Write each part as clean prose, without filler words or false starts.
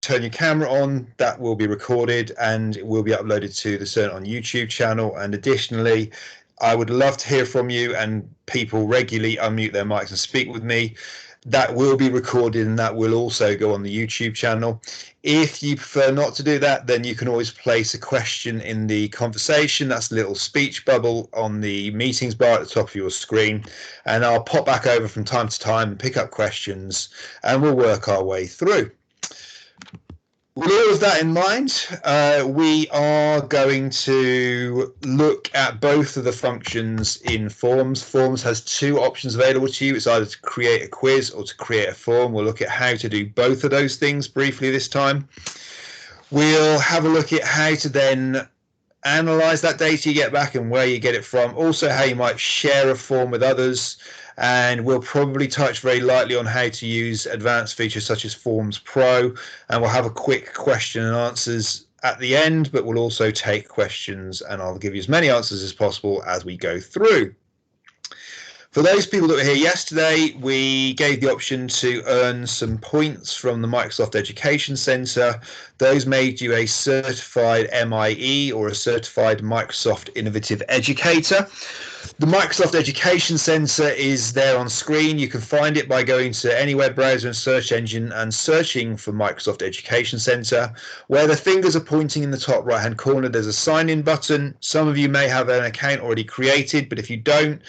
turn your camera on, that will be recorded and it will be uploaded to the Cern on YouTube channel. And additionally, I would love to hear from you, and people regularly unmute their mics and speak with me. That will be recorded and that will also go on the YouTube channel. If you prefer not to do that, then you can always place a question in the conversation. That's a little speech bubble on the meetings bar at the top of your screen. And I'll pop back over from time to time and pick up questions, and we'll work our way through. With all of that in mind, we are going to look at both of the functions in Forms. Forms has two options available to you. It's either to create a quiz or to create a form. We'll look at how to do both of those things briefly this time. We'll have a look at how to then analyze that data you get back and where you get it from. Also, how you might share a form with others. And we'll probably touch very lightly on how to use advanced features such as Forms Pro, and we'll have a quick question and answers at the end, but we'll also take questions and I'll give you as many answers as possible as we go through. For those people that were here yesterday, we gave the option to earn some points from the Microsoft Education Center. Those made you a certified MIE, or a certified Microsoft Innovative Educator. The Microsoft Education Center is there on screen. You can find it by going to any web browser and search engine and searching for Microsoft Education Center. Where the fingers are pointing in the top right hand corner, there's a sign in button. Some of you may have an account already created, but if you don't,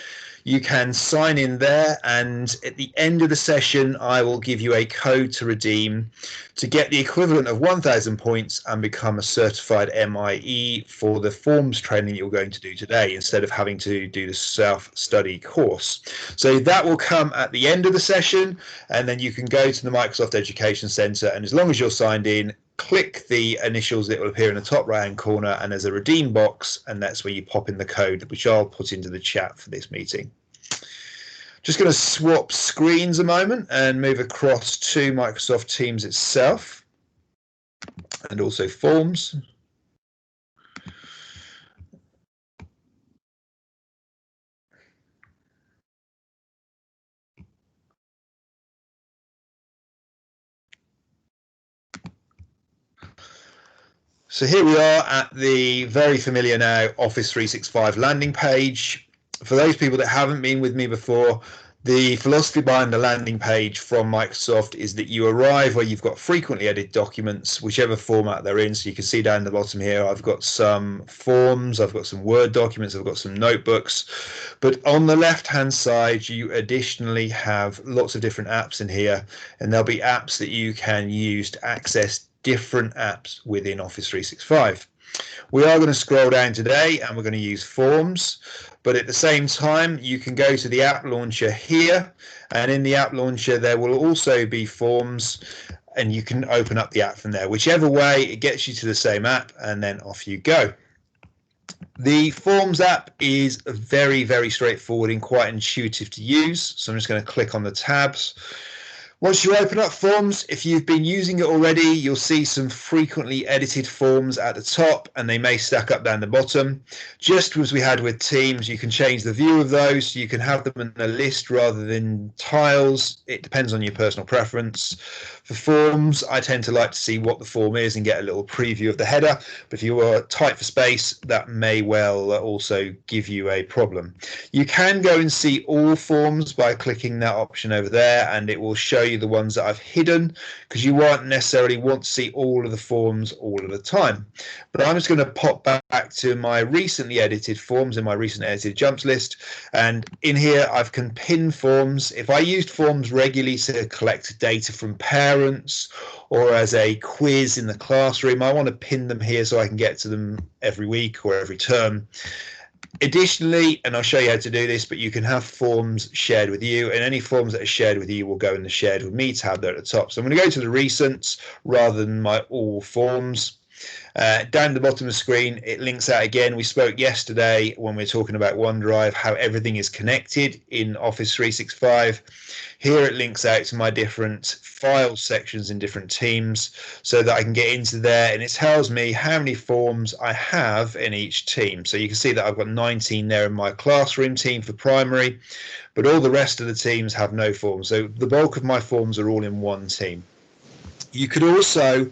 you can sign in there, and at the end of the session I will give you a code to redeem to get the equivalent of 1,000 points and become a certified MIE for the forms training you're going to do today, instead of having to do the self-study course. So that will come at the end of the session, and then you can go to the Microsoft Education Center, and as long as you're signed in, click the initials that will appear in the top right hand corner, and there's a redeem box, and that's where you pop in the code, which I'll put into the chat for this meeting. Just going to swap screens a moment and move across to Microsoft Teams itself and also Forms. So here we are at the very familiar now Office 365 landing page. For those people that haven't been with me before, the philosophy behind the landing page from Microsoft is that you arrive where you've got frequently edited documents, whichever format they're in. So you can see down the bottom here, I've got some forms, I've got some Word documents, I've got some notebooks. But on the left-hand side, you additionally have lots of different apps in here, and there'll be apps that you can use to access different apps within Office 365. We are going to scroll down today and we're going to use Forms, but at the same time you can go to the app launcher here, and in the app launcher there will also be Forms, and you can open up the app from there. Whichever way, it gets you to the same app, and then off you go. The Forms app is very, very straightforward and quite intuitive to use, so I'm just going to click on the tabs. Once you open up Forms, if you've been using it already, you'll see some frequently edited forms at the top, and they may stack up down the bottom. Just as we had with Teams, you can change the view of those. You can have them in a list rather than tiles. It depends on your personal preference. For Forms, I tend to like to see what the form is and get a little preview of the header. But if you are tight for space, that may well also give you a problem. You can go and see all forms by clicking that option over there, and it will show you the ones that I've hidden, because you won't necessarily want to see all of the forms all of the time. But I'm just going to pop back to my recently edited forms in my recent edited jumps list, and in here I can pin forms. If I used Forms regularly to collect data from parents or as a quiz in the classroom, I want to pin them here so I can get to them every week or every term. Additionally, and I'll show you how to do this, but you can have forms shared with you, and any forms that are shared with you will go in the shared with me tab there at the top. So I'm going to go to the recents rather than my all forms. Down the bottom of the screen, it links out again. We spoke yesterday when we were talking about OneDrive, how everything is connected in Office 365. Here it links out to my different file sections in different teams so that I can get into there, and it tells me how many forms I have in each team. So you can see that I've got 19 there in my classroom team for primary, but all the rest of the teams have no forms. So the bulk of my forms are all in one team. You could also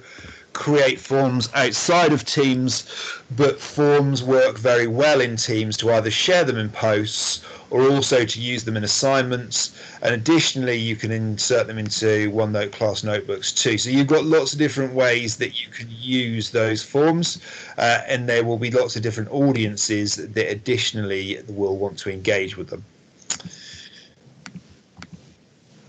create forms outside of Teams, but forms work very well in Teams to either share them in posts or also to use them in assignments. And additionally, you can insert them into OneNote class notebooks too. So you've got lots of different ways that you can use those forms, and there will be lots of different audiences that additionally will want to engage with them.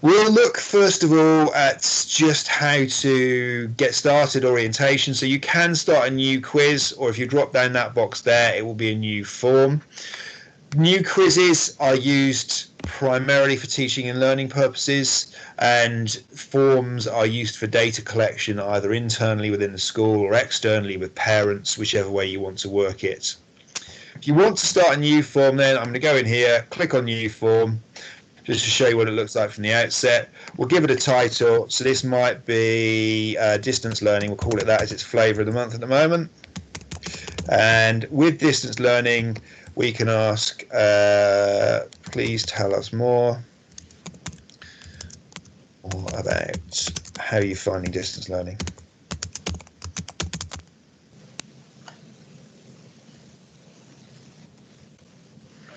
We'll look first of all at just how to get started orientation. So you can start a new quiz, or if you drop down that box there, it will be a new form. New quizzes are used primarily for teaching and learning purposes, and forms are used for data collection either internally within the school or externally with parents, whichever way you want to work it. If you want to start a new form, then I'm going to go in here, click on new form, just to show you what it looks like from the outset. We'll give it a title. So this might be distance learning. We'll call it that as its flavour of the month at the moment. And with distance learning, we can ask, please tell us more about how you're finding distance learning.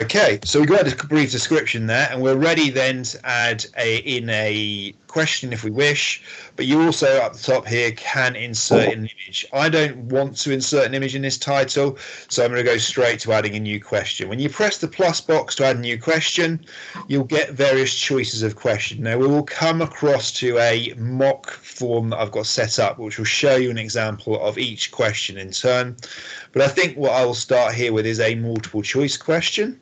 Okay, so we've got a brief description there, and we're ready then to add in a question if we wish, but you also up the top here can insert an image. I don't want to insert an image in this title, so I'm going to go straight to adding a new question. When you press the plus box to add a new question, you'll get various choices of question. Now we will come across to a mock form that I've got set up, which will show you an example of each question in turn. But I think what I will start here with is a multiple choice question.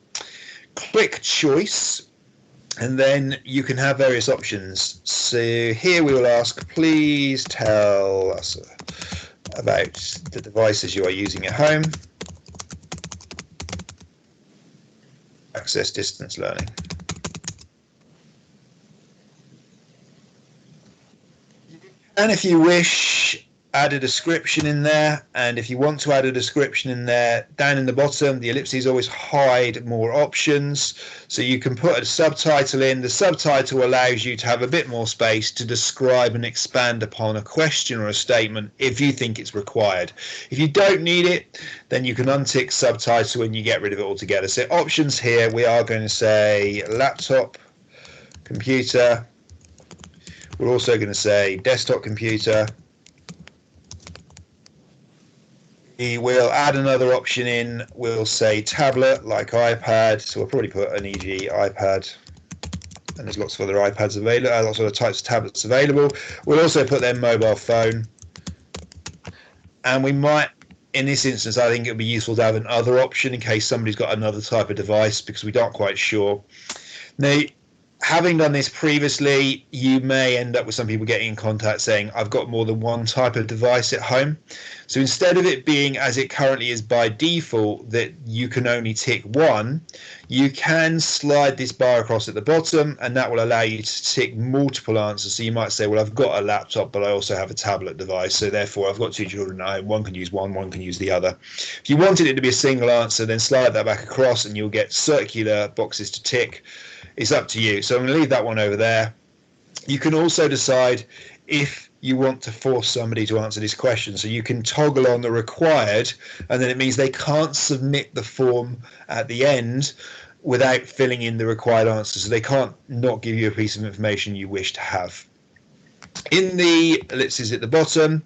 Click choice, and then you can have various options. So here we will ask, please tell us about the devices you are using at home. Access distance learning. And if you wish, add a description in there, and if you want to add a description in there, down in the bottom the ellipses always hide more options, so you can put a subtitle in. The subtitle allows you to have a bit more space to describe and expand upon a question or a statement if you think it's required. If you don't need it, then you can untick subtitle and you get rid of it altogether. So options here, we are going to say laptop, computer. We're also going to say desktop computer. We will add another option in. We'll say tablet, like iPad. So we'll probably put an e.g. iPad. And there's lots of other iPads available, lots of other types of tablets available. We'll also put their mobile phone. And we might, in this instance, I think it would be useful to have another option in case somebody's got another type of device, because we aren't quite sure. Now, having done this previously, you may end up with some people getting in contact saying, I've got more than one type of device at home. So instead of it being as it currently is by default that you can only tick one, you can slide this bar across at the bottom, and that will allow you to tick multiple answers. So you might say, well, I've got a laptop, but I also have a tablet device. So therefore, I've got two children at home. One can use one can use the other. If you wanted it to be a single answer, then slide that back across and you'll get circular boxes to tick. It's up to you. So I'm going to leave that one over there. You can also decide if you want to force somebody to answer this question. So you can toggle on the required, and then it means they can't submit the form at the end without filling in the required answer. So they can't not give you a piece of information you wish to have. In the ellipses at the bottom,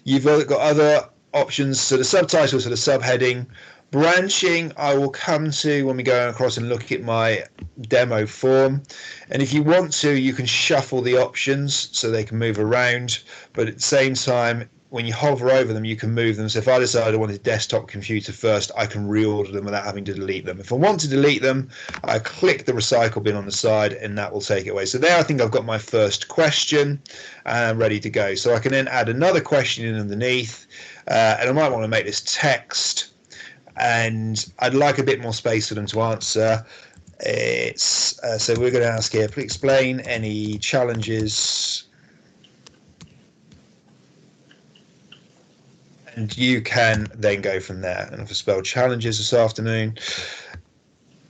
you've got other options. So the subtitle, so the subheading. Branching, I will come to when we go across and look at my demo form. And if you want to, you can shuffle the options so they can move around. But at the same time, when you hover over them, you can move them. So if I decide I wanted desktop computer first, I can reorder them without having to delete them. If I want to delete them, I click the recycle bin on the side and that will take it away. So there I think I've got my first question and I'm ready to go. So I can then add another question in underneath, and I might want to make this text. And I'd like a bit more space for them to answer. So we're going to ask here, please explain any challenges. And you can then go from there. And if I spell challenges this afternoon,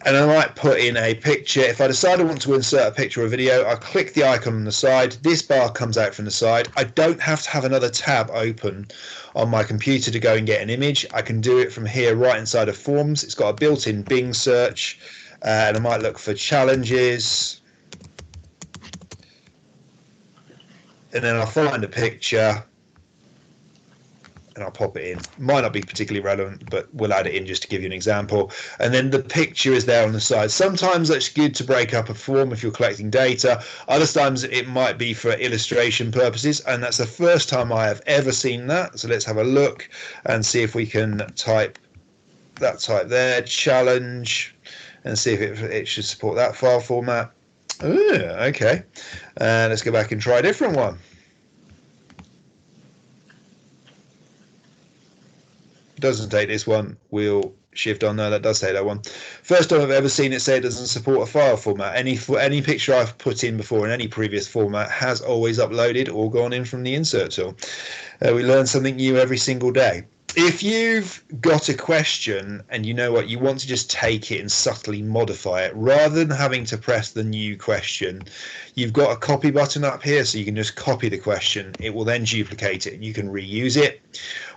and I might put in a picture. If I decide I want to insert a picture or a video, I click the icon on the side. This bar comes out from the side. I don't have to have another tab open on my computer to go and get an image. I can do it from here right inside of Forms. It's got a built-in Bing search, and I might look for challenges, and then I'll find a picture and I'll pop it in. Might not be particularly relevant, but we'll add it in just to give you an example. And then the picture is there on the side. Sometimes that's good to break up a form if you're collecting data. Other times it might be for illustration purposes, and that's the first time I have ever seen that. So let's have a look and see if we can type there, challenge, and see if it should support that file format. Ooh, okay. Let's go back and try a different one. Doesn't take this one. We'll shift on. No, that does take that one. First time I've ever seen it say it doesn't support a file format. Any picture I've put in before in any previous format has always uploaded or gone in from the insert tool. We learn something new every single day. If you've got a question and you know what, you want to just take it and subtly modify it rather than having to press the new question, you've got a copy button up here, so you can just copy the question. It will then duplicate it and you can reuse it.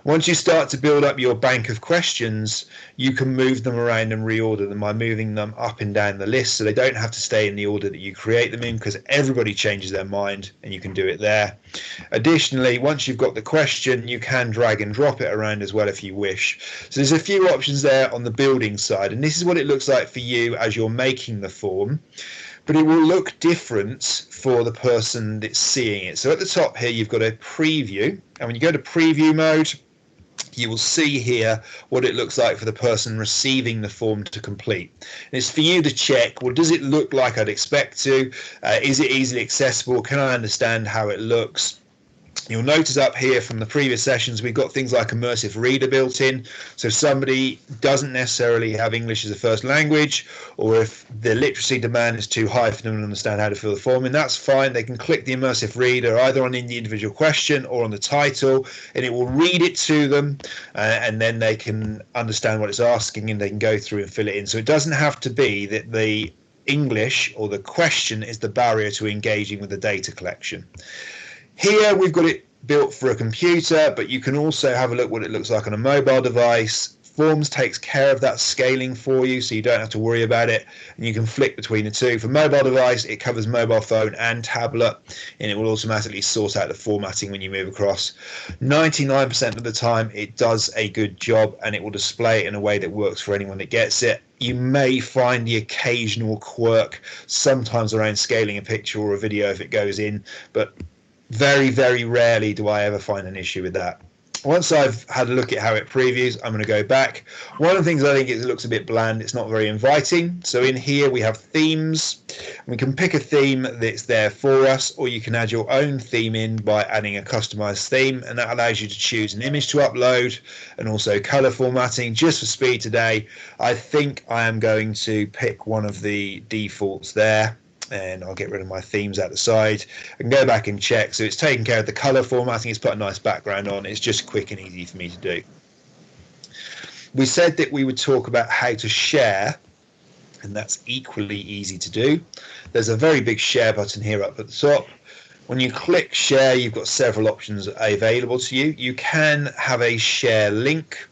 Once you start to build up your bank of questions, you can move them around and reorder them by moving them up and down the list, so they don't have to stay in the order that you create them in, because everybody changes their mind, and you can do it there. Additionally, once you've got the question, you can drag and drop it around as well if you wish. So there's a few options there on the building side, and this is what it looks like for you as you're making the form. But it will look different for the person that's seeing it. So at the top here, you've got a preview, and when you go to preview mode, you will see here what it looks like for the person receiving the form to complete. And it's for you to check, well, does it look like I'd expect to? Is it easily accessible? Can I understand how it looks? You'll notice up here from the previous sessions, we've got things like immersive reader built in. So if somebody doesn't necessarily have English as a first language, or if the literacy demand is too high for them to understand how to fill the form in, that's fine. They can click the immersive reader either on the individual question or on the title, and it will read it to them, and then they can understand what it's asking and they can go through and fill it in. So it doesn't have to be that the English or the question is the barrier to engaging with the data collection. Here we've got it built for a computer, but you can also have a look what it looks like on a mobile device. Forms takes care of that scaling for you, so you don't have to worry about it, and you can flick between the two. For mobile device, it covers mobile phone and tablet, and it will automatically sort out the formatting when you move across. 99% of the time it does a good job, and it will display it in a way that works for anyone that gets it. You may find the occasional quirk sometimes around scaling a picture or a video if it goes in, but very, very rarely do I ever find an issue with that. Once I've had a look at how it previews, I'm going to go back. One of the things I think is it looks a bit bland. It's not very inviting. So in here we have themes. We can pick a theme that's there for us, or you can add your own theme in by adding a customized theme, and that allows you to choose an image to upload and also color formatting. Just for speed today, I think I am going to pick one of the defaults there, and I'll get rid of my themes out the side. I can go back and check. So it's taken care of the color formatting. It's put a nice background on. It's just quick and easy for me to do. We said that we would talk about how to share, and that's equally easy to do. There's a very big share button here up at the top. When you click share, you've got several options available to you. You can have a share link.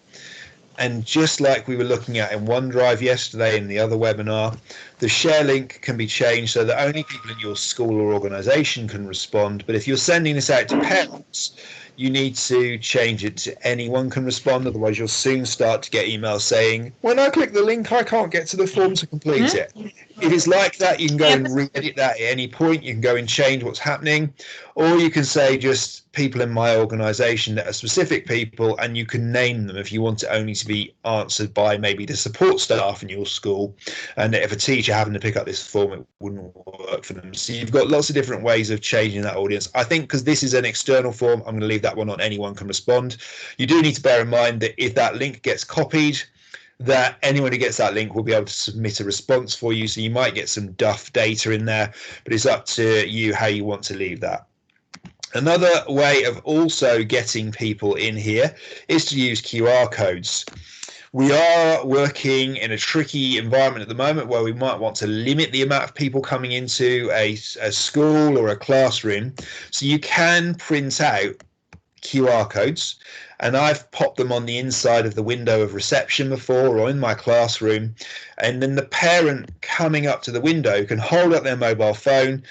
And just like we were looking at in OneDrive yesterday in the other webinar, the share link can be changed so that only people in your school or organization can respond. But if you're sending this out to parents, you need to change it to anyone can respond. Otherwise, you'll soon start to get emails saying, when I click the link, I can't get to the form to complete it. If it's like that, you can go and re-edit that at any point. You can go and change what's happening. Or you can say just people in my organization that are specific people, and you can name them if you want it only to be answered by maybe the support staff in your school. And if a teacher happened to pick up this form, it wouldn't work for them. So you've got lots of different ways of changing that audience. I think because this is an external form, I'm going to leave that one on anyone can respond. You do need to bear in mind that if that link gets copied, that anyone who gets that link will be able to submit a response for you. So you might get some duff data in there, but it's up to you how you want to leave that. Another way of also getting people in here is to use QR codes. We are working in a tricky environment at the moment where we might want to limit the amount of people coming into a school or a classroom. So you can print out QR codes, and I've popped them on the inside of the window of reception before, or in my classroom, and then the parent coming up to the window can hold up their mobile phone.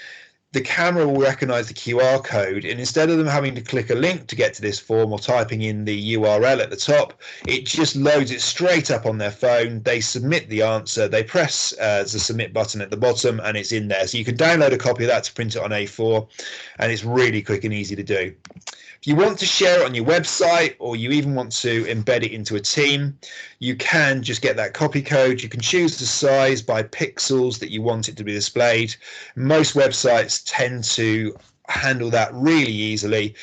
The camera will recognize the QR code, and instead of them having to click a link to get to this form or typing in the URL at the top, it just loads it straight up on their phone. They submit the answer, they press the submit button at the bottom, and it's in there. So you can download a copy of that to print it on A4, and it's really quick and easy to do. If you want to share it on your website, or you even want to embed it into a team, you can just get that copy code. You can choose the size by pixels that you want it to be displayed. Most websites tend to handle that really easily,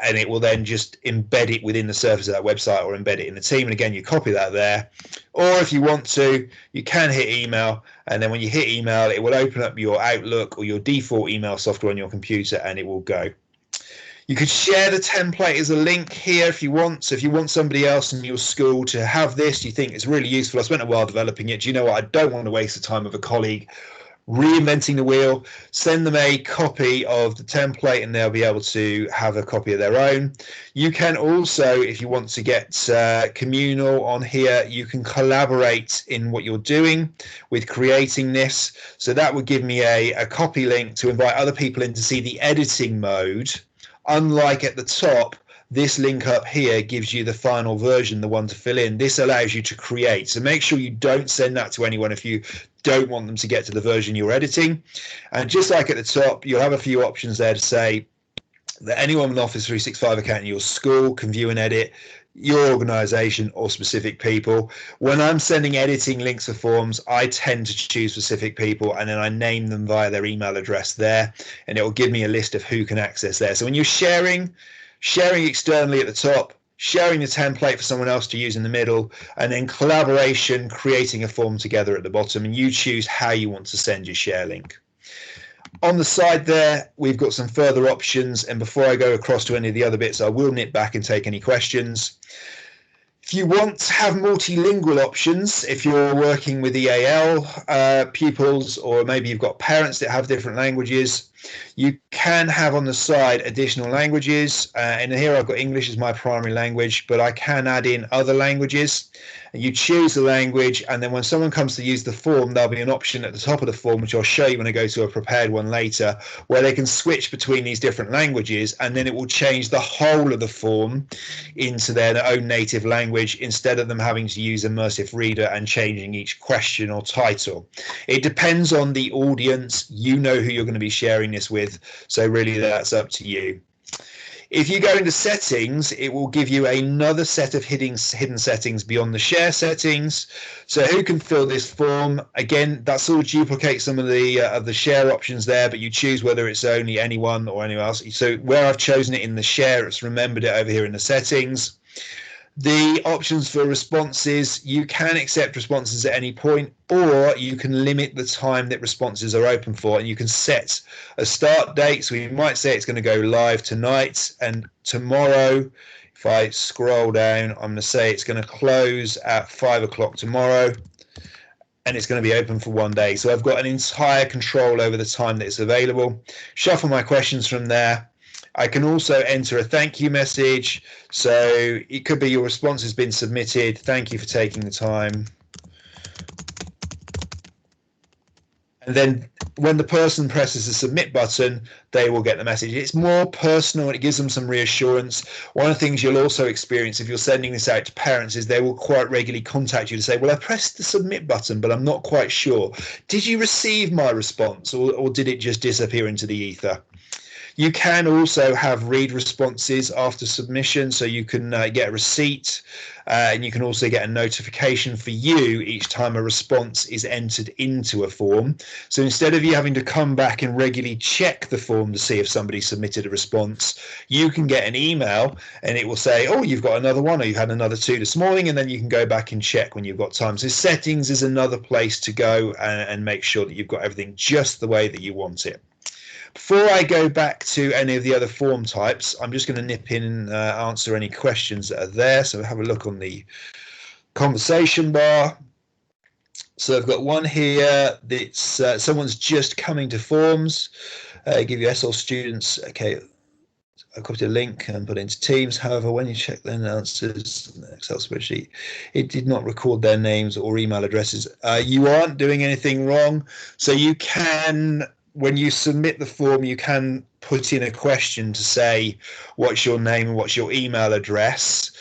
and it will then just embed it within the surface of that website or embed it in the team. And again, you copy that there. Or if you want to, you can hit email, and then when you hit email, it will open up your Outlook or your default email software on your computer, and it will go. You could share the template as a link here if you want. So if you want somebody else in your school to have this, you think it's really useful. I spent a while developing it. Do you know what? I don't want to waste the time of a colleague reinventing the wheel. Send them a copy of the template and they'll be able to have a copy of their own. You can also, if you want to get communal on here, you can collaborate in what you're doing with creating this. So that would give me a copy link to invite other people in to see the editing mode. Unlike at the top, this link up here gives you the final version, the one to fill in. This allows you to create. So make sure you don't send that to anyone if you don't want them to get to the version you're editing. And just like at the top, you'll have a few options there to say that anyone with an Office 365 account in your school can view and edit your organization or specific people. When I'm sending editing links for forms, I tend to choose specific people, and then I name them via their email address there, and it will give me a list of who can access there. So when you're sharing externally at the top, sharing the template for someone else to use in the middle, and then collaboration, creating a form together at the bottom, and you choose how you want to send your share link. On the side there, we've got some further options, and before I go across to any of the other bits, I will nip back and take any questions. If you want to have multilingual options, if you're working with EAL pupils, or maybe you've got parents that have different languages, you can have on the side additional languages. And here I've got English as my primary language, but I can add in other languages. You choose the language, and then when someone comes to use the form, there'll be an option at the top of the form, which I'll show you when I go to a prepared one later, where they can switch between these different languages, and then it will change the whole of the form into their own native language instead of them having to use Immersive Reader and changing each question or title. It depends on the audience. You know who you're going to be sharing this with, so really that's up to you. If you go into settings, it will give you another set of hidden settings beyond the share settings. So who can fill this form? Again, that sort of duplicates some of the share options there, but you choose whether it's only anyone or anyone else. So where I've chosen it in the share, it's remembered it over here in the settings. The options for responses, you can accept responses at any point, or you can limit the time that responses are open for, and you can set a start date. So we might say it's going to go live tonight, and tomorrow, if I scroll down, I'm going to say it's going to close at 5 o'clock tomorrow, and it's going to be open for 1 day. So I've got an entire control over the time that it's available. Shuffle my questions from there. I can also enter a thank you message. So it could be your response has been submitted. Thank you for taking the time. And then when the person presses the submit button, they will get the message. It's more personal and it gives them some reassurance. One of the things you'll also experience if you're sending this out to parents is they will quite regularly contact you to say, well, I pressed the submit button, but I'm not quite sure. Did you receive my response, or did it just disappear into the ether? You can also have read responses after submission, so you can get a receipt, and you can also get a notification for you each time a response is entered into a form. So instead of you having to come back and regularly check the form to see if somebody submitted a response, you can get an email and it will say, oh, you've got another one, or you've had another 2 this morning, and then you can go back and check when you've got time. So settings is another place to go and make sure that you've got everything just the way that you want it. Before I go back to any of the other form types, I'm just going to nip in and answer any questions that are there. So have a look on the Conversation bar. So I've got one here that's someone's just coming to forms. Give you SL students. Okay, I copied a link and put it into Teams. However, when you check their answers in the Excel spreadsheet, it did not record their names or email addresses. You aren't doing anything wrong. So you can, when you submit the form, you can put in a question to say, what's your name and what's your email address?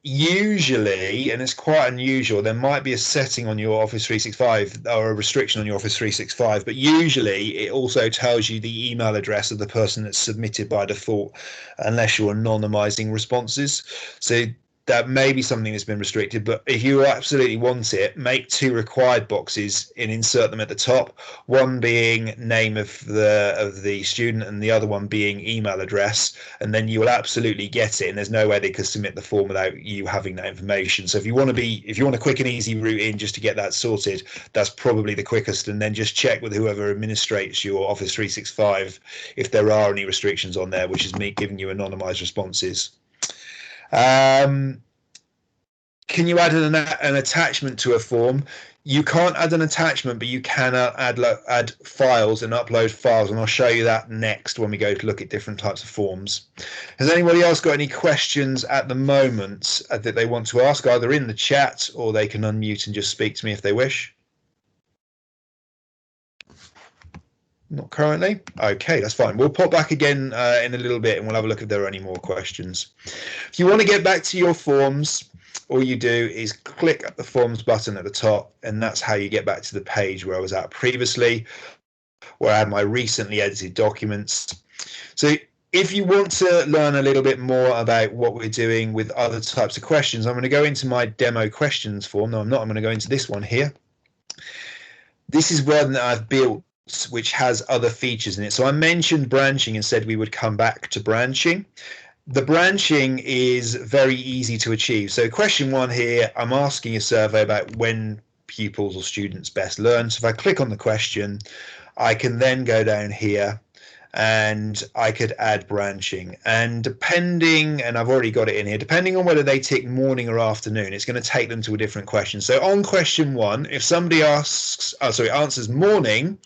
Usually, and it's quite unusual, there might be a setting on your Office 365 or a restriction on your Office 365, but usually it also tells you the email address of the person that's submitted by default, unless you're anonymizing responses. So that may be something that's been restricted, but if you absolutely want it, make 2 required boxes and insert them at the top, one being name of the student and the other one being email address, and then you will absolutely get it, and there's no way they could submit the form without you having that information. So if you want a quick and easy route in just to get that sorted, that's probably the quickest. And then just check with whoever administrates your Office 365 if there are any restrictions on there, which is me giving you anonymized responses. Can you add an attachment to a form? You can't add an attachment, but you can add files and upload files, and I'll show you that next when we go to look at different types of forms. Has anybody else got any questions at the moment that they want to ask, either in the chat or they can unmute and just speak to me if they wish? Not currently. Okay, that's fine. We'll pop back again in a little bit and we'll have a look if there are any more questions. If you want to get back to your forms, all you do is click the forms button at the top, and that's how you get back to the page where I was at previously, where I had my recently edited documents. So if you want to learn a little bit more about what we're doing with other types of questions, I'm going to go into my demo questions form. No, I'm not. I'm going to go into this one here. This is one that I've built, which has other features in it. So I mentioned branching and said we would come back to branching. The branching is very easy to achieve. So question 1 here, I'm asking a survey about when pupils or students best learn. So if I click on the question, I can then go down here and I could add branching, and depending, and I've already got it in here, depending on whether they tick morning or afternoon, it's going to take them to a different question. So on question 1, if somebody answers morning,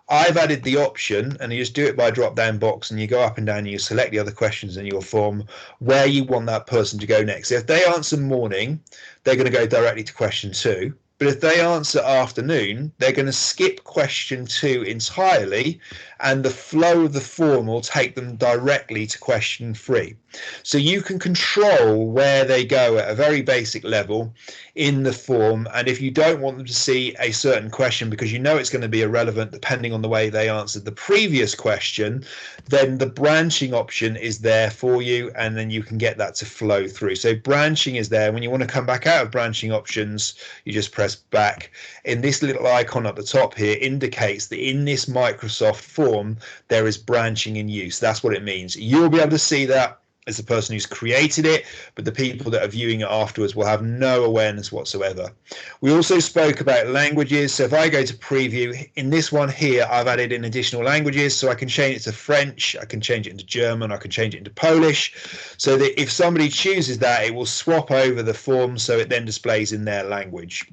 I've added the option, and you just do it by a drop down box, and you go up and down and you select the other questions in your form where you want that person to go next. So if they answer morning, they're going to go directly to question 2. But if they answer afternoon, they're going to skip question 2 entirely, and the flow of the form will take them directly to question 3. So you can control where they go at a very basic level in the form, and if you don't want them to see a certain question because you know it's going to be irrelevant depending on the way they answered the previous question, then the branching option is there for you, and then you can get that to flow through. So branching is there. When you want to come back out of branching options, you just press back, and this little icon at the top here indicates that in this Microsoft form there is branching in use. That's what it means. You'll be able to see that as the person who's created it, but the people that are viewing it afterwards will have no awareness whatsoever. We also spoke about languages. So if I go to preview, in this one here, I've added in additional languages. So I can change it to French, I can change it into German, I can change it into Polish, so that if somebody chooses that, it will swap over the form so it then displays in their language.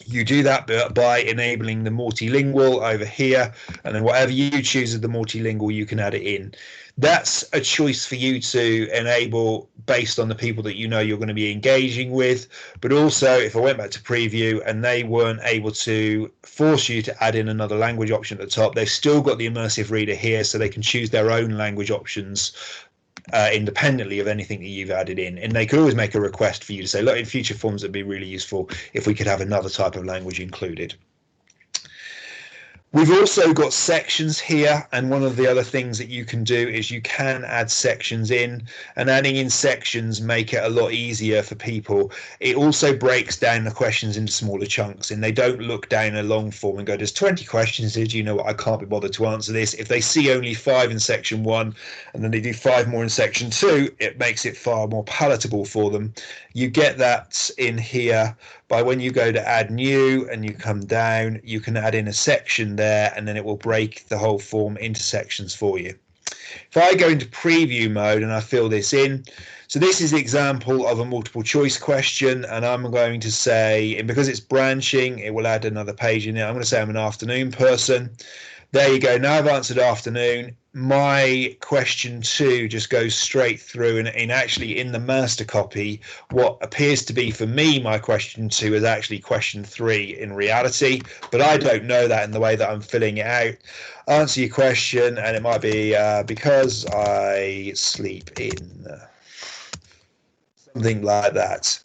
You do that by enabling the multilingual over here, and then whatever you choose as the multilingual, you can add it in. That's a choice for you to enable based on the people that you know you're going to be engaging with. But also, if I went back to preview and they weren't able to force you to add in another language option at the top, they've still got the immersive reader here, so they can choose their own language options independently of anything that you've added in. And they could always make a request for you to say, look, in future forms it'd be really useful if we could have another type of language included. We've also got sections here, and one of the other things that you can do is you can add sections in, and adding in sections make it a lot easier for people. It also breaks down the questions into smaller chunks, and they don't look down a long form and go, there's 20 questions here, do you know what, I can't be bothered to answer this. If they see only 5 in section 1 and then they do 5 more in section 2, it makes it far more palatable for them. You get that in here by when you go to add new and you come down, you can add in a section there, and then it will break the whole form into sections for you. If I go into preview mode and I fill this in, so this is the example of a multiple choice question, and I'm going to say, and because it's branching, it will add another page in there. I'm going to say I'm an afternoon person. There you go. Now I've answered afternoon. My question 2 just goes straight through, and actually in the master copy, what appears to be for me my question 2 is actually question 3 in reality, but I don't know that in the way that I'm filling it out. Answer your question, and it might be because I sleep in, something like that.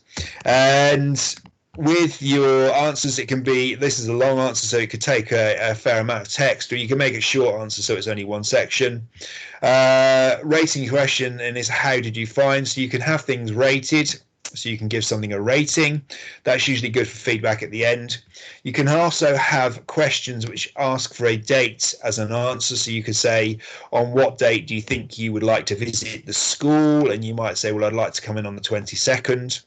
And with your answers, it can be, this is a long answer, so it could take a fair amount of text, or you can make it short answer, so it's only one section. Rating question, and is how did you find? So you can have things rated, so you can give something a rating. That's usually good for feedback at the end. You can also have questions which ask for a date as an answer. So you could say, on what date do you think you would like to visit the school? And you might say, well, I'd like to come in on the 22nd.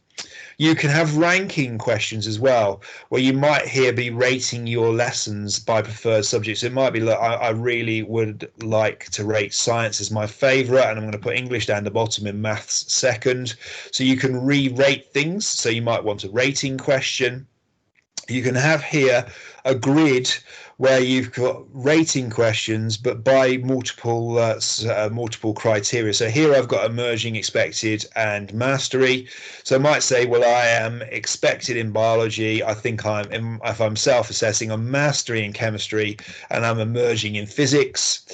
You can have ranking questions as well, where you might here be rating your lessons by preferred subjects. It might be, look, I really would like to rate science as my favourite, and I'm going to put English down the bottom and maths second. So you can re-rate things. So you might want a rating question. You can have here a grid where you've got rating questions, but by multiple criteria. So here I've got emerging, expected, and mastery. So I might say, well, I am expected in biology. I think if I'm self-assessing, I'm mastery in chemistry, and I'm emerging in physics.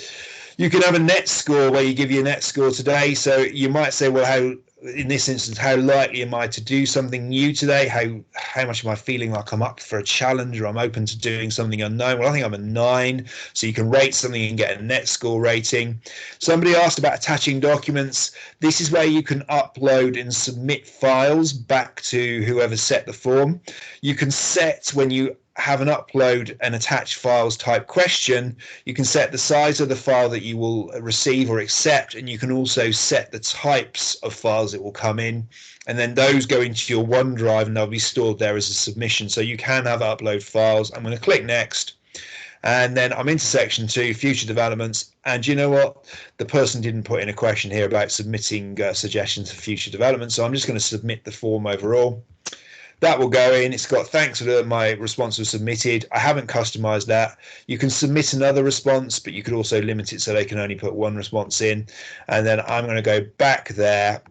You can have a net score where you give your net score today. So you might say, well, in this instance, how likely am I to do something new today? How much am I feeling like I'm up for a challenge, or I'm open to doing something unknown? Well, I think I'm a 9. So you can rate something and get a net score rating. Somebody asked about attaching documents. This is where you can upload and submit files back to whoever set the form. You can set, when you have an upload and attach files type question, you can set the size of the file that you will receive or accept, and you can also set the types of files that will come in, and then those go into your OneDrive and they'll be stored there as a submission. So you can have upload files. I'm going to click next, and then I'm into section 2, future developments. And you know what, the person didn't put in a question here about submitting suggestions for future development, so I'm just going to submit the form overall. That will go in. It's got, thanks for my response was submitted. I haven't customized that. You can submit another response, but you could also limit it so they can only put one response in. And then I'm going to go back there.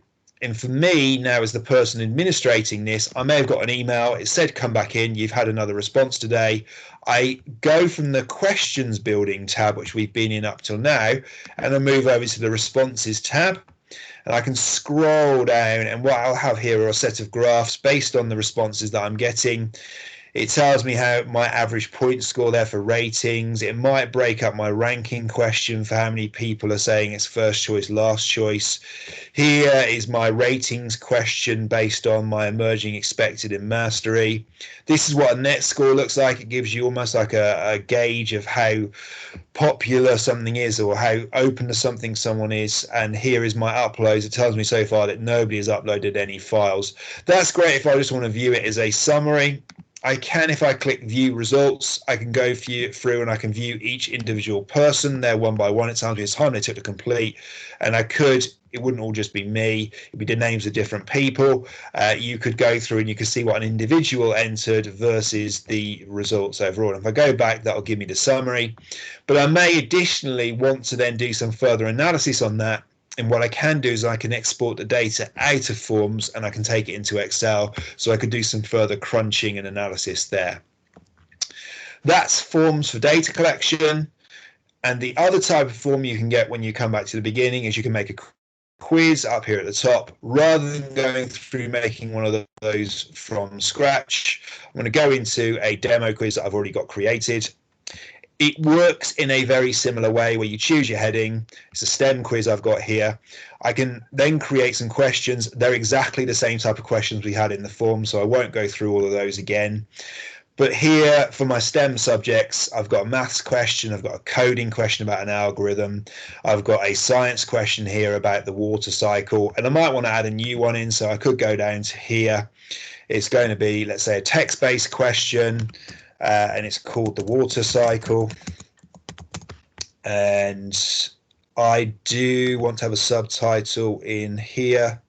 And for me now, as the person administrating this, I may have got an email. It said, come back in. You've had another response today. I go from the questions building tab, which we've been in up till now, and I move over to the responses tab. And I can scroll down, and what I'll have here are a set of graphs based on the responses that I'm getting. It tells me how my average point score there for ratings. It might break up my ranking question for how many people are saying it's first choice, last choice. Here is my ratings question based on my emerging, expected, and mastery. This is what a net score looks like. It gives you almost like a gauge of how popular something is, or how open to something someone is. And here is my uploads. It tells me so far that nobody has uploaded any files. That's great if I just want to view it as a summary. I can, if I click view results, I can go through and I can view each individual person there one by one. It tells me the time they took to complete, and I could, it wouldn't all just be me, it'd be the names of different people. You could go through and you can see what an individual entered versus the results overall. And if I go back, that'll give me the summary. But I may additionally want to then do some further analysis on that. And what I can do is I can export the data out of forms, and I can take it into Excel, so I could do some further crunching and analysis there. That's forms for data collection. And the other type of form you can get when you come back to the beginning is you can make a quiz up here at the top. Rather than going through making one of those from scratch, I'm going to go into a demo quiz that I've already got created. It works in a very similar way, where you choose your heading. It's a STEM quiz I've got here. I can then create some questions. They're exactly the same type of questions we had in the form, so I won't go through all of those again. But here for my STEM subjects, I've got a maths question, I've got a coding question about an algorithm, I've got a science question here about the water cycle, and I might want to add a new one in, so I could go down to here. It's going to be, let's say, a text-based question, and it's called the water cycle. And I do want to have a subtitle in here.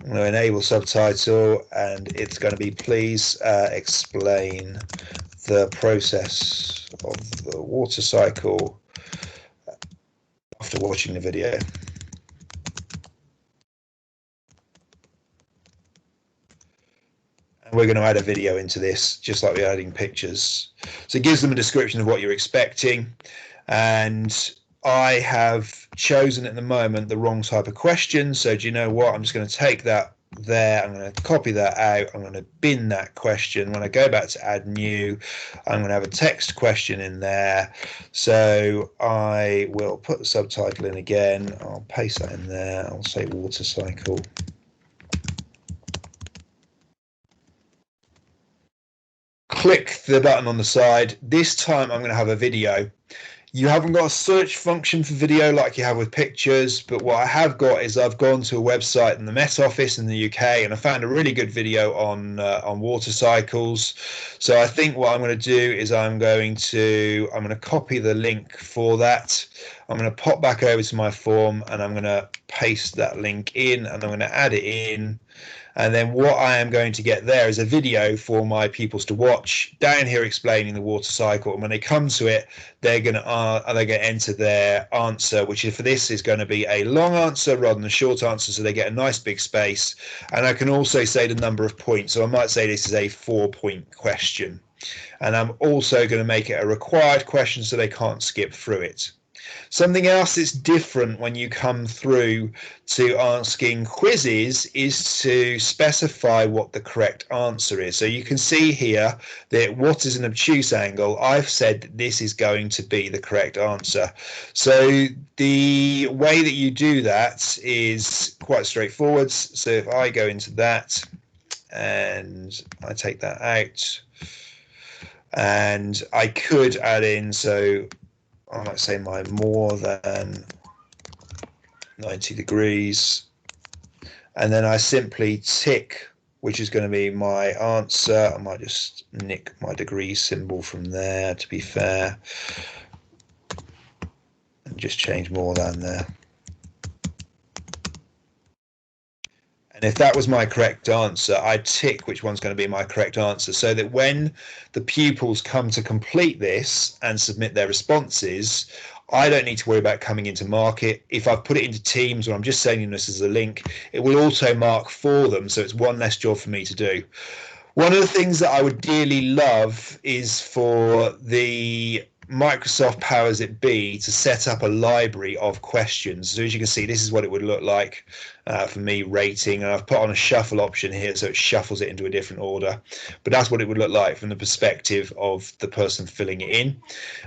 I'm going to enable subtitle, and it's going to be please explain the process of the water cycle after watching the video. And we're going to add a video into this, just like we're adding pictures. So it gives them a description of what you're expecting. And I have chosen at the moment the wrong type of question. So do you know what? I'm just going to take that there. I'm going to copy that out. I'm going to bin that question. When I go back to add new, I'm going to have a text question in there. So I will put the subtitle in again. I'll paste that in there. I'll say water cycle. Click the button on the side. This time I'm going to have a video. You haven't got a search function for video like you have with pictures, but what I have got is I've gone to a website in the Met Office in the UK, and I found a really good video on water cycles. So I think what I'm going to do is I'm going to copy the link for that. I'm going to pop back over to my form, and I'm going to paste that link in, and I'm going to add it in. And then what I am going to get there is a video for my pupils to watch down here explaining the water cycle. And when they come to it, they're going to enter their answer, which for this is going to be a long answer rather than a short answer. So they get a nice big space. And I can also say the number of points. So I might say this is a 4-point question. And I'm also going to make it a required question so they can't skip through it. Something else that's different when you come through to asking quizzes is to specify what the correct answer is. So you can see here that what is an obtuse angle? I've said that this is going to be the correct answer. So the way that you do that is quite straightforward. So if I go into that and I take that out, and I could add in, so I might say my more than 90 degrees, and then I simply tick, which is going to be my answer. I might just nick my degree symbol from there to be fair, and just change more than there. And if that was my correct answer, I'd tick which one's going to be my correct answer, so that when the pupils come to complete this and submit their responses, I don't need to worry about coming into mark it. If I've put it into Teams or I'm just sending this as a link, it will auto mark for them, so it's one less job for me to do. One of the things that I would dearly love is for the Microsoft powers it be to set up a library of questions. So as you can see, this is what it would look like for me rating, and I've put on a shuffle option here so it shuffles it into a different order, but that's what it would look like from the perspective of the person filling it in.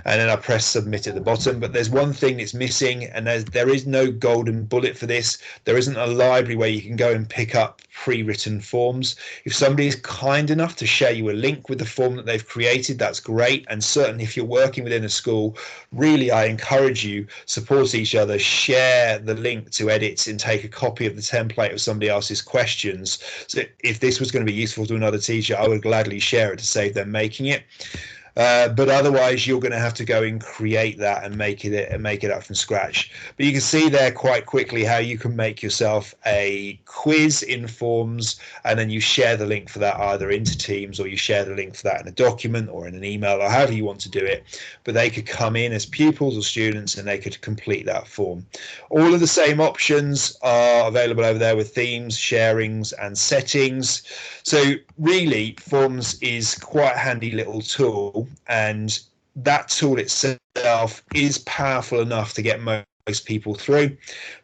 And then I press submit at the bottom. But there's one thing that's missing, and there is no golden bullet for this. There isn't a library where you can go and pick up pre-written forms. If somebody is kind enough to share you a link with the form that they've created, that's great. And certainly if you're working within a school, really I encourage you, support each other, share the link to edit and take a copy of the template of somebody else's questions. So if this was going to be useful to another teacher, I would gladly share it to save them making it. But otherwise, you're going to have to go and create that and make it up from scratch. But you can see there quite quickly how you can make yourself a quiz in Forms, and then you share the link for that either into Teams, or you share the link for that in a document or in an email, or however you want to do it. But they could come in as pupils or students and they could complete that form. All of the same options are available over there with themes, sharings, and settings. So really, Forms is quite a handy little tool, and that tool itself is powerful enough to get most people through.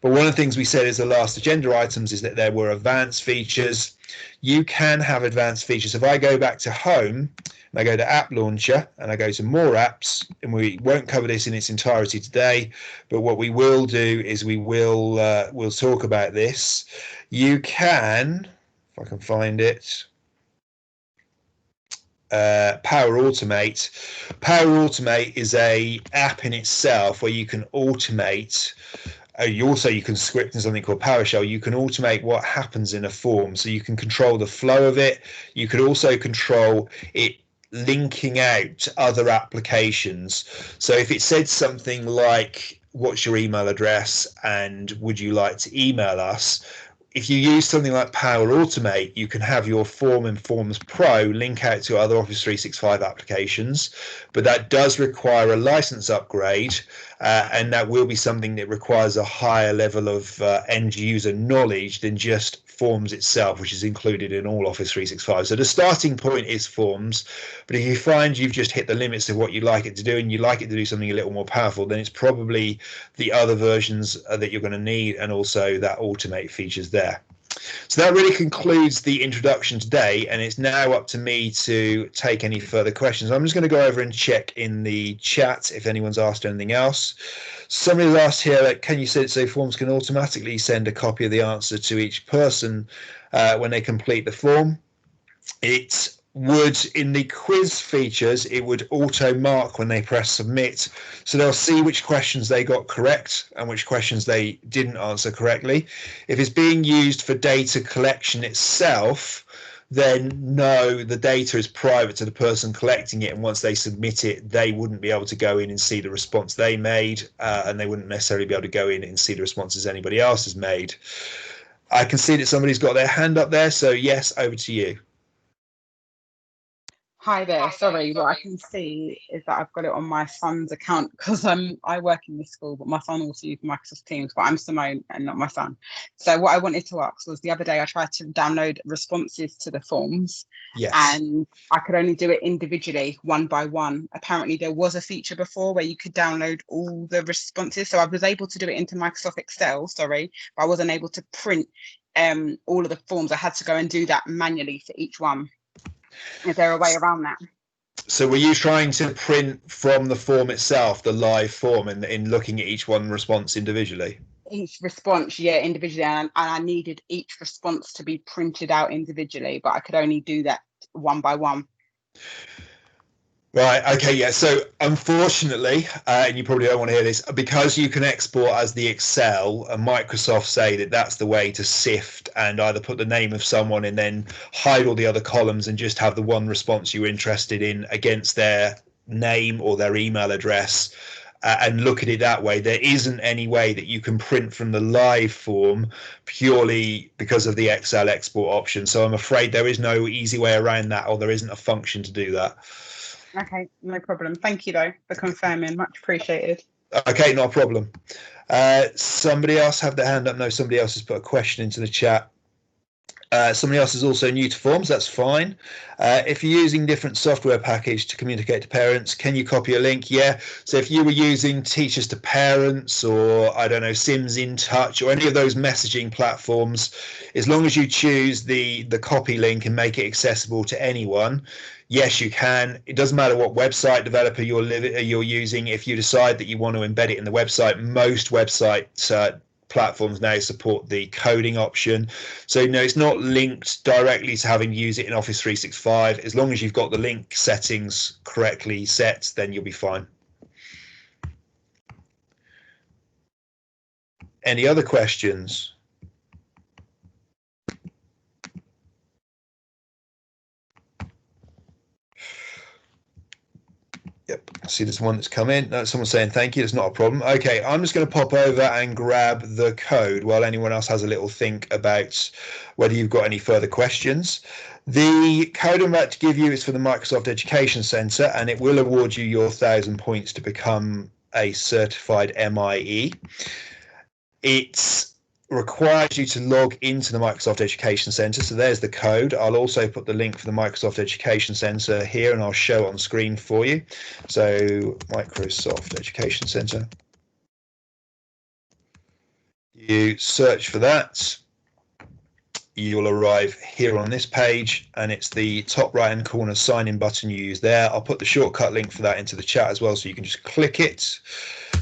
But one of the things we said as the last agenda items is that there were advanced features. You can have advanced features. If I go back to home and I go to App Launcher and I go to more apps, and we won't cover this in its entirety today, but what we will do is we'll talk about this. You can, if I can find it, Power Automate. Power Automate is a app in itself where you can automate. You can script in something called PowerShell. You can automate what happens in a form, so you can control the flow of it. You could also control it linking out to other applications. So if it said something like what's your email address and would you like to email us? If you use something like Power Automate, you can have your form in Forms Pro link out to other Office 365 applications, but that does require a license upgrade, and that will be something that requires a higher level of end user knowledge than just Forms itself, which is included in all Office 365. So the starting point is Forms, but if you find you've just hit the limits of what you'd like it to do and you'd like it to do something a little more powerful, then it's probably the other versions that you're going to need, and also that Automate features there. So that really concludes the introduction today, and it's now up to me to take any further questions. I'm just going to go over and check in the chat if anyone's asked anything else. Somebody's asked here, like, can you say Forms can automatically send a copy of the answer to each person when they complete the form? It would, in the quiz features, it would auto mark when they press submit, so they'll see which questions they got correct and which questions they didn't answer correctly. If it's being used for data collection itself, then no, the data is private to the person collecting it, and once they submit it, they wouldn't be able to go in and see the response they made, and they wouldn't necessarily be able to go in and see the responses anybody else has made. I can see that somebody's got their hand up there, so yes, over to you. Hi there. Sorry, what I can see is that I've got it on my son's account because I work in this school, but my son also uses Microsoft Teams, but I'm Simone and not my son. So what I wanted to ask was, the other day I tried to download responses to the forms, yes, and I could only do it individually, one by one. Apparently there was a feature before where you could download all the responses. So I was able to do it into Microsoft Excel, but I wasn't able to print all of the forms. I had to go and do that manually for each one. Is there a way around that? So were you trying to print from the form itself, the live form, and in looking at each one response individually? Each response, yeah, individually, and I needed each response to be printed out individually, but I could only do that one by one. Right, okay, yeah, so unfortunately, and you probably don't want to hear this, because you can export as the Excel, and Microsoft say that that's the way to sift and either put the name of someone and then hide all the other columns and just have the one response you're interested in against their name or their email address, and look at it that way. There isn't any way that you can print from the live form purely because of the Excel export option. So I'm afraid there is no easy way around that, or there isn't a function to do that. Okay, no problem. Thank you, though, for confirming. Much appreciated. Okay, not a problem. Somebody else have their hand up? No, somebody else has put a question into the chat. Somebody else is also new to Forms. That's fine. If you're using different software package to communicate to parents, can you copy a link? Yeah. So if you were using Teachers to Parents, or I don't know, Sims in Touch, or any of those messaging platforms, as long as you choose the copy link and make it accessible to anyone, yes, you can. It doesn't matter what website developer you're using. If you decide that you want to embed it in the website, most websites platforms now support the coding option. So no, it's not linked directly to having to use it in Office 365. As long as you've got the link settings correctly set, then you'll be fine. Any other questions? Yep, I see there's one that's come in. No, someone's saying thank you. It's not a problem. Okay, I'm just going to pop over and grab the code while anyone else has a little think about whether you've got any further questions. The code I'm about to give you is for the Microsoft Education Center, and it will award you your 1,000 points to become a certified MIE. It's requires you to log into the Microsoft Education Center. So there's the code. I'll also put the link for the Microsoft Education Center here, and I'll show it on screen for you. So Microsoft Education Center. You search for that. You'll arrive here on this page, and it's the top right hand corner sign in button you use there. I'll put the shortcut link for that into the chat as well, so you can just click it.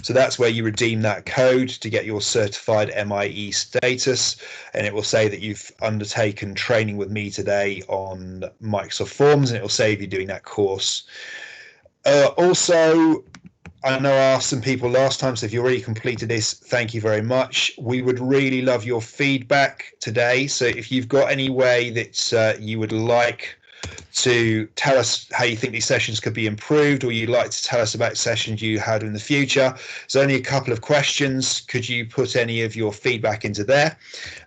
So that's where you redeem that code to get your certified MIE status, and it will say that you've undertaken training with me today on Microsoft Forms, and it will save you doing that course. Also, I know I asked some people last time, so if you already completed this, thank you very much. We would really love your feedback today. So if you've got any way that you would like to tell us how you think these sessions could be improved, or you'd like to tell us about sessions you had in the future. There's only a couple of questions. Could you put any of your feedback into there?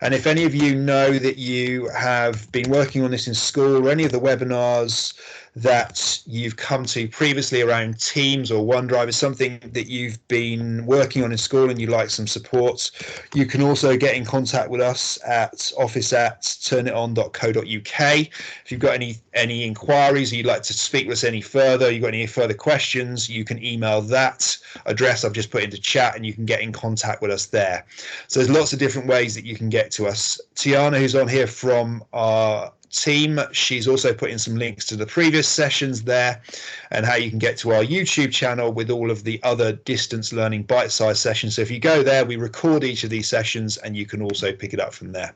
And if any of you know that you have been working on this in school, or any of the webinars that you've come to previously around Teams or OneDrive is something that you've been working on in school and you'd like some support, you can also get in contact with us at office@turniton.co.uk. If you've got any inquiries, or you'd like to speak with us any further, you've got any further questions, you can email that address I've just put into chat and you can get in contact with us there. So there's lots of different ways that you can get to us. Tiana, who's on here from our team, she's also put in some links to the previous sessions there and how you can get to our YouTube channel with all of the other distance learning bite-sized sessions. So if you go there, we record each of these sessions and you can also pick it up from there.